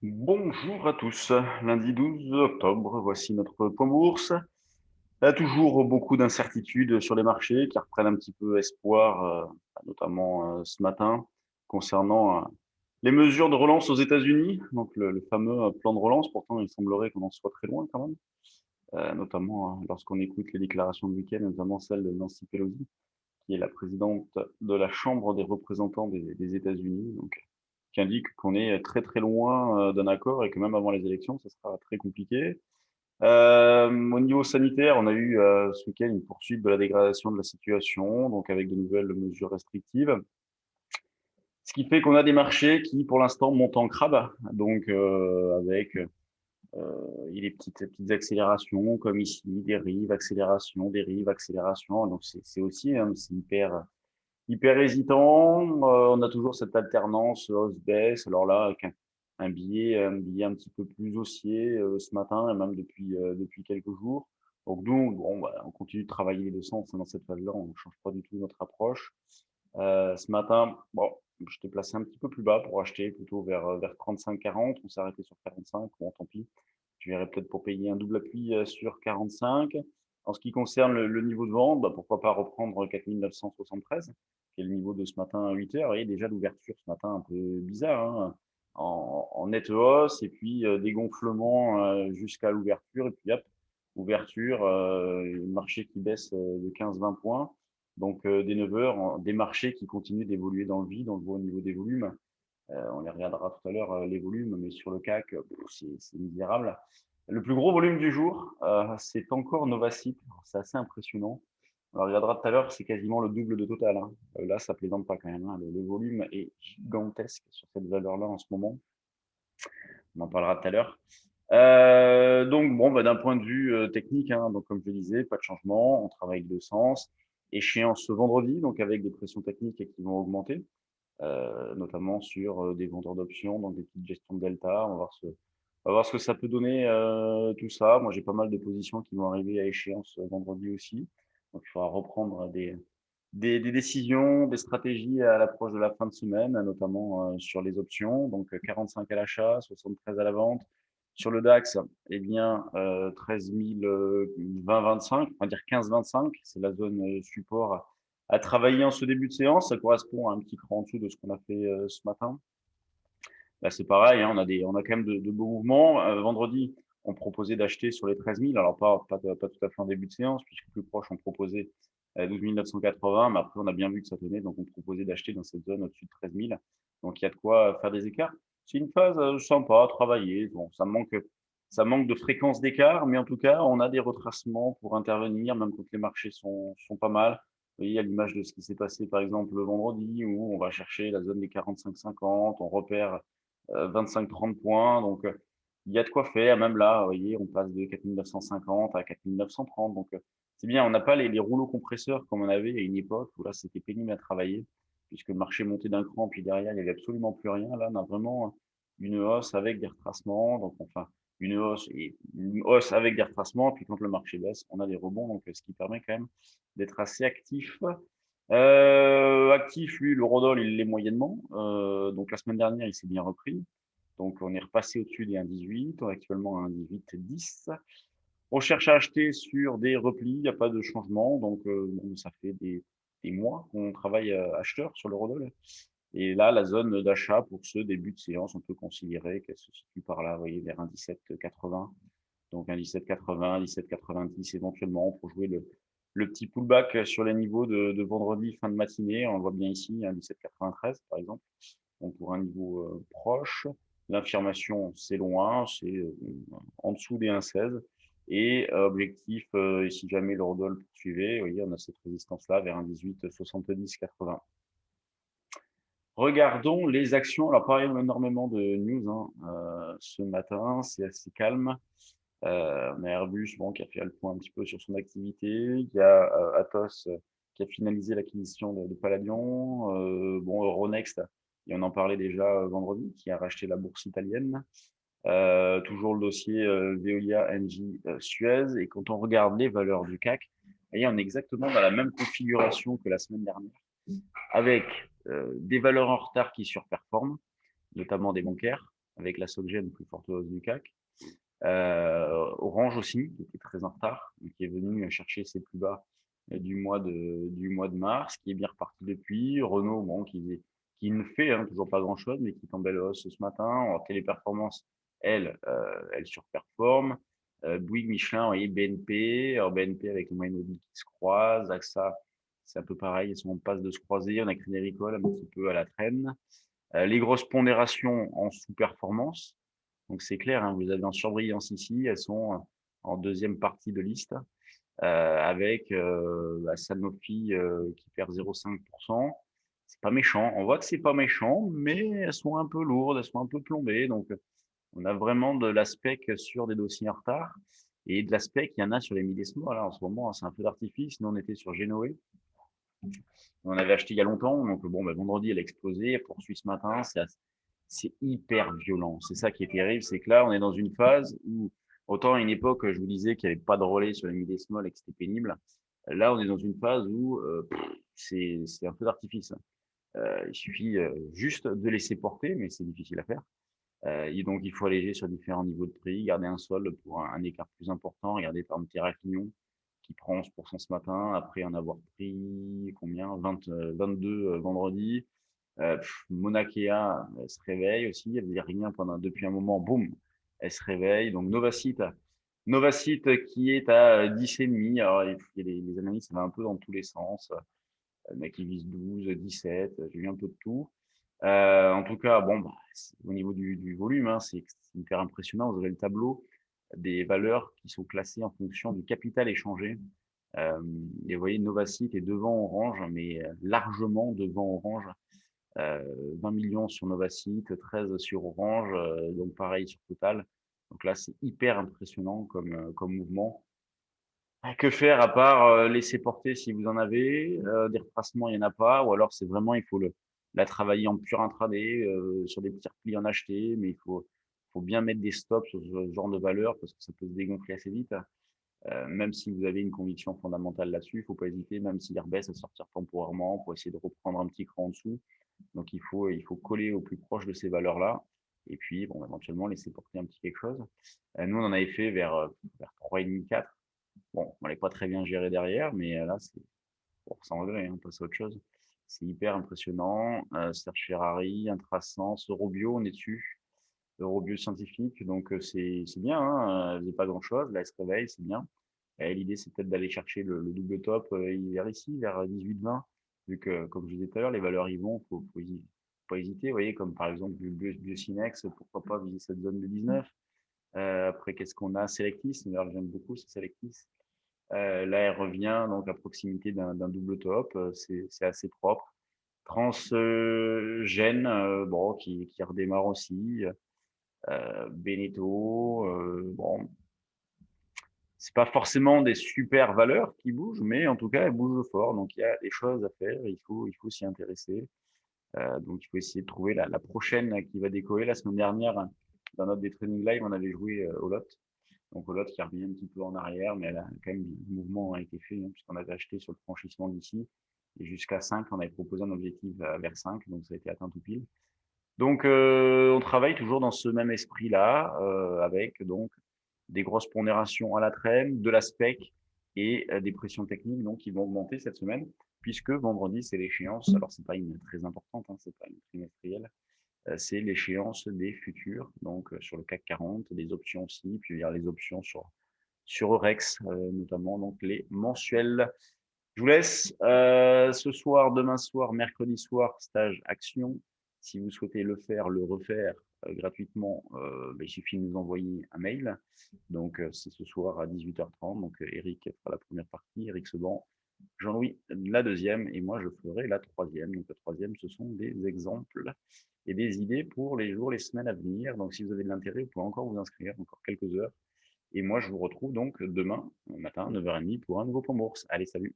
Bonjour à tous. Lundi 12 octobre, voici notre point bourse. Il y a toujours beaucoup d'incertitudes sur les marchés qui reprennent un petit peu espoir, notamment ce matin, concernant les mesures de relance aux États-Unis. Donc le fameux plan de relance, pourtant il semblerait qu'on en soit très loin quand même, notamment lorsqu'on écoute les déclarations de week-end, notamment celle de Nancy Pelosi, qui est la présidente de la Chambre des représentants des États-Unis, donc qui indique qu'on est très très loin d'un accord et que même avant les élections, ça sera très compliqué. Au niveau sanitaire, on a eu ce week-end une poursuite de la dégradation de la situation, donc avec de nouvelles mesures restrictives. Ce qui fait qu'on a des marchés qui, pour l'instant, montent en crabe, donc avec des petites accélérations, comme ici, dérive, accélération. Donc c'est aussi, hein, c'est hyper hésitant. On a toujours cette alternance hausse-baisse. Alors là, avec un billet un petit peu plus haussier ce matin et même depuis quelques jours. Donc nous, bon, bah, on continue de travailler les deux sens hein, dans cette phase-là. On ne change pas du tout notre approche. Ce matin, bon, je t'ai placé un petit peu plus bas pour acheter plutôt vers 35-40. On s'est arrêté sur 45. Bon, tant pis. Je verrai peut-être pour payer un double appui sur 45. En ce qui concerne le niveau de vente, bah, pourquoi pas reprendre 4973, qui est le niveau de ce matin à 8 heures. Et déjà l'ouverture ce matin un peu bizarre, hein, en nette hausse, et puis dégonflement jusqu'à l'ouverture, et puis hop, ouverture, marché qui baisse de 15-20 points. Donc dès 9 heures, des marchés qui continuent d'évoluer dans le vide, on le voit au niveau des volumes. On les regardera tout à l'heure, les volumes, mais sur le CAC, c'est misérable. Le plus gros volume du jour, c'est encore Novacip. C'est assez impressionnant. On le regardera tout à l'heure, c'est quasiment le double de Total, hein. Là, ça plaisante pas quand même, hein. Le volume est gigantesque sur cette valeur-là en ce moment. On en parlera tout à l'heure. Donc, bon, bah, d'un point de vue technique, hein, donc comme je le disais, pas de changement. On travaille de sens. Échéance ce vendredi, donc avec des pressions techniques qui vont augmenter, notamment sur des vendeurs d'options, donc des petites gestions de delta. On va voir ce que ça peut donner tout ça. Moi, j'ai pas mal de positions qui vont arriver à échéance vendredi aussi. Donc, il faudra reprendre des décisions, des stratégies à l'approche de la fin de semaine, notamment sur les options. Donc, 45 à l'achat, 73 à la vente. Sur le DAX, eh bien, 13 20-25, on va dire 15-25, c'est la zone support à travailler en ce début de séance. Ça correspond à un petit cran en dessous de ce qu'on a fait ce matin. Là, c'est pareil, hein, on a quand même de beaux mouvements. Vendredi, on proposait d'acheter sur les 13 000. Alors, pas tout à fait en début de séance, puisque plus proche, on proposait 12 980. Mais après, on a bien vu que ça tenait, donc on proposait d'acheter dans cette zone au-dessus de 13 000. Donc, il y a de quoi faire des écarts. C'est une phase sympa à travailler. Bon, ça manque de fréquence d'écart, mais en tout cas, on a des retracements pour intervenir, même quand les marchés sont pas mal. Vous voyez, à l'image de ce qui s'est passé, par exemple, le vendredi, où on va chercher la zone des 45-50, on repère 25-30 points. Donc, il y a de quoi faire. Même là, vous voyez, on passe de 4950 à 4930. Donc, c'est bien. On n'a pas les rouleaux compresseurs comme on avait à une époque où là, c'était pénible à travailler, puisque le marché montait d'un cran, puis derrière, il n'y avait absolument plus rien. Là, on a vraiment une hausse avec des retracements. Donc, enfin, une hausse avec des retracements. Puis quand le marché baisse, on a des rebonds. Donc, ce qui permet quand même d'être assez actif. Actif, lui, l'eurodoll, il l'est moyennement. Donc la semaine dernière, il s'est bien repris. Donc on est repassé au-dessus des 1,18. On est actuellement à 1,1810. On cherche à acheter sur des replis, il n'y a pas de changement. Donc bon, ça fait des mois qu'on travaille acheteur sur l'eurodoll. Et là, la zone d'achat pour ce début de séance, on peut considérer qu'elle se situe par là, vous voyez, vers 1,1780. Donc un 17,80, 17,90 éventuellement pour jouer le petit pullback sur les niveaux de vendredi fin de matinée. On le voit bien ici, un 17,93 par exemple. Donc pour un niveau proche. L'infirmation, c'est loin, c'est en dessous des 1,16. Et objectif, et si jamais l'eurodoll poursuivait, vous voyez, on a cette résistance-là vers un 18,70-80. Regardons les actions. Alors, pas énormément de news hein, ce matin, c'est assez calme. On a Airbus bon, qui a fait le point un petit peu sur son activité. Il y a Atos qui a finalisé l'acquisition de Palladion. Bon, Euronext, et on en parlait déjà vendredi, qui a racheté la bourse italienne. Toujours le dossier Veolia, Engie, Suez. Et quand on regarde les valeurs du CAC, voyez, on est exactement dans la même configuration que la semaine dernière, avec des valeurs en retard qui surperforment, notamment des bancaires, avec la SocGen, plus forte hausse du CAC. Orange aussi, qui était très en retard, donc qui est venu chercher ses plus bas du mois de mars, qui est bien reparti depuis. Renault, bon, qui ne fait toujours pas grand-chose, mais qui est en belle hausse ce matin. En téléperformance, elle surperforme. Bouygues, Michelin, vous voyez, BNP. Alors BNP avec le moyenne mobile qui se croise. AXA, c'est un peu pareil, ils sont en passe de se croiser. On a Crédit Agricole un petit peu à la traîne. Les grosses pondérations en sous-performance. Donc c'est clair, vous avez en surbrillance ici, elles sont en deuxième partie de liste, avec Sanofi qui perd 0,5%. C'est pas méchant. On voit que c'est pas méchant, mais elles sont un peu lourdes, elles sont un peu plombées. Donc on a vraiment de l'aspect sur des dossiers en retard et de l'aspect qu'il y en a sur les Midesmo. Là, en ce moment, c'est un peu d'artifice. Nous, on était sur Génoé. On avait acheté il y a longtemps. Donc bon, vendredi, elle a explosé. Elle poursuit ce matin. C'est hyper violent. C'est ça qui est terrible, c'est que là, on est dans une phase où, autant à une époque, je vous disais qu'il n'y avait pas de relais sur les mid-small et que c'était pénible. Là, on est dans une phase où c'est un peu d'artifice. Il suffit juste de laisser porter, mais c'est difficile à faire. Et donc, il faut alléger sur différents niveaux de prix, garder un solde pour un écart plus important. Regardez par exemple Terrafignon qui prend 11% ce matin, après en avoir pris combien 20, 22 vendredi. Monakea, elle se réveille aussi, elle faisait rien depuis un moment, boum, elle se réveille. Donc Novacite qui est à 10,5. Alors les analyses, ça va un peu dans tous les sens. Le mec qui vise 12, 17, j'ai vu un peu de tout. En tout cas, bon, au niveau du volume, c'est hyper impressionnant. Vous avez le tableau des valeurs qui sont classées en fonction du capital échangé. Et vous voyez, Novacite est devant Orange, mais largement devant Orange. 20 millions sur Novacite, 13 sur Orange, donc pareil sur Total. Donc là, c'est hyper impressionnant comme mouvement. Que faire à part laisser porter si vous en avez, des retracements, il n'y en a pas, ou alors c'est vraiment, il faut la travailler en pur intraday, sur des petits replis en acheter, mais il faut bien mettre des stops sur ce genre de valeur parce que ça peut se dégonfler assez vite. Même si vous avez une conviction fondamentale là-dessus, il ne faut pas hésiter, même s'il rebaisse, à sortir temporairement pour essayer de reprendre un petit cran en dessous. Donc il faut coller au plus proche de ces valeurs-là. Et puis, bon, éventuellement, laisser porter un petit quelque chose. Nous, on en avait fait vers 3,5, 4. Bon, on n'est pas très bien géré derrière, mais là, c'est pour s'en regret, on passe à autre chose. C'est hyper impressionnant. Serge Ferrari, Intrasense, Eurobio, on est dessus. Eurobio scientifique, donc c'est bien, elle faisait pas grand-chose. Là, elle se réveille, c'est bien. Et l'idée, c'est peut-être d'aller chercher le double top vers ici, vers 18-20, vu que, comme je disais tout à l'heure, les valeurs y vont, faut pas hésiter. Vous voyez, comme par exemple le Biocinex, pourquoi pas viser cette zone de 19. Après, qu'est-ce qu'on a? Selectis, d'ailleurs, j'aime beaucoup ce Selectis. Là, elle revient donc à proximité d'un double top, c'est assez propre. Transgène, bon, qui redémarre aussi. Beneteau, bon, c'est pas forcément des super valeurs qui bougent, mais en tout cas, elles bougent fort. Donc, il y a des choses à faire. Il faut s'y intéresser. Donc, il faut essayer de trouver la prochaine qui va décoller. La semaine dernière, dans notre des training live, on avait joué au lot. Donc, au lot qui revient un petit peu en arrière, mais elle a quand même, le mouvement a été fait, puisqu'on avait acheté sur le franchissement d'ici. Et jusqu'à 5, on avait proposé un objectif vers 5, donc ça a été atteint tout pile. Donc, on travaille toujours dans ce même esprit-là, avec donc des grosses pondérations à la traîne, de la spec et des pressions techniques donc qui vont augmenter cette semaine, puisque vendredi c'est l'échéance. Alors c'est pas une très importante, c'est pas une trimestrielle, c'est l'échéance des futurs, donc sur le CAC 40, des options aussi, puis il y a les options sur Eurex, notamment donc les mensuels. Je vous laisse ce soir, demain soir, mercredi soir, stage action. Si vous souhaitez le faire, le refaire gratuitement, il suffit de nous envoyer un mail. Donc, c'est ce soir à 18h30. Donc, Eric fera la première partie, Eric Seban, Jean-Louis la deuxième, et moi je ferai la troisième. Donc, la troisième, ce sont des exemples et des idées pour les jours, les semaines à venir. Donc, si vous avez de l'intérêt, vous pouvez encore vous inscrire, encore quelques heures. Et moi, je vous retrouve donc demain matin, 9h30, pour un nouveau point bourse. Allez, salut!